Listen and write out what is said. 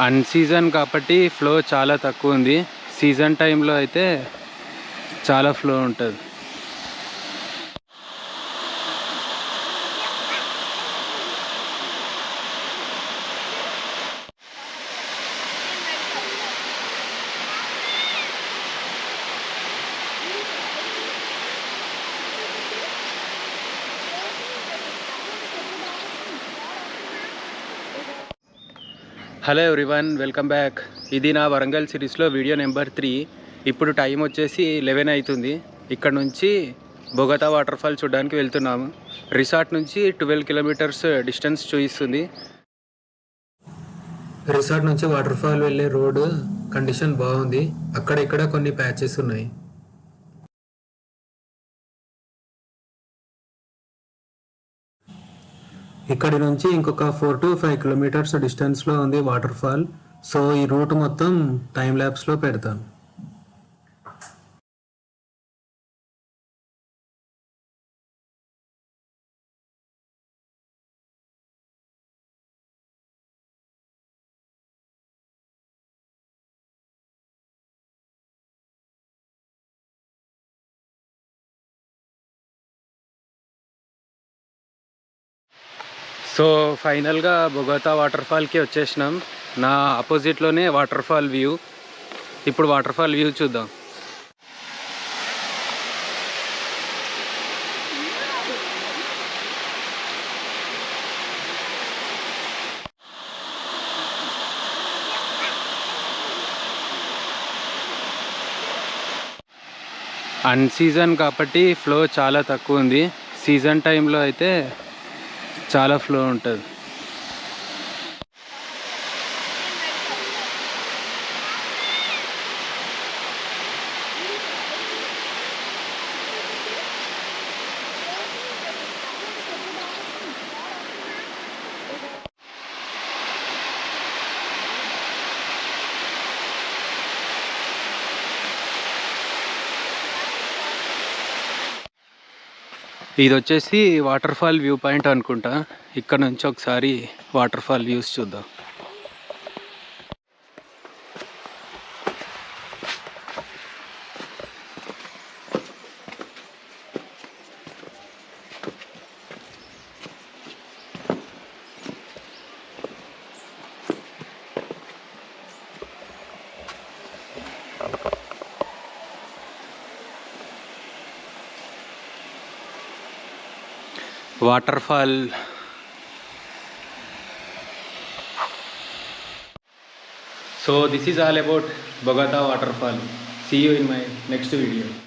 అన్ season కాబట్టి flow చాలా తక్కువ ఉంది. సీజన్ టైంలో అయితే చాలా ఫ్లో ఉంటుంది. Hello everyone, welcome back. ఇది నా వరంగల్ సిరీస్లో వీడియో నెంబర్ 3. ఇప్పుడు టైం వచ్చేసి 11 అవుతుంది. ఇక్కడ నుంచి బొగతా వాటర్ ఫాల్ చూడడానికి వెళ్తున్నాము. రిసార్ట్ నుంచి 12 కిలోమీటర్స్ డిస్టెన్స్ చూపిస్తుంది. రిసార్ట్ నుంచి వాటర్ ఫాల్ వెళ్ళే రోడ్ కండిషన్ బాగుంది. అక్కడ ఇక్కడ కొన్ని ప్యాచెస్ ఉన్నాయి. ఇక్కడి నుంచి ఇంకొక 4 to 5 కిలోమీటర్స్ డిస్టెన్స్లో ఉంది వాటర్ ఫాల్. సో ఈ రూట్ మొత్తం టైం ల్యాబ్స్లో పెడతాను. సో ఫైనల్గా బొగతా వాటర్ ఫాల్కి వచ్చేసినాం. నా ఆపోజిట్లోనే వాటర్ ఫాల్ వ్యూ. ఇప్పుడు వాటర్ ఫాల్ వ్యూ చూద్దాం. అన్ సీజన్ కాబట్టి ఫ్లో చాలా తక్కువ ఉంది. సీజన్ టైంలో అయితే చాలా ఫ్లో ఉంటుంది. ఇది వచ్చేసి వాటర్ ఫాల్ వ్యూ పాయింట్ అనుకుంటా. ఇక్కడ నుంచి ఒకసారి వాటర్ ఫాల్ వ్యూస్ చూద్దాం. waterfall. So this is all about Bogota waterfall. See you in my next video.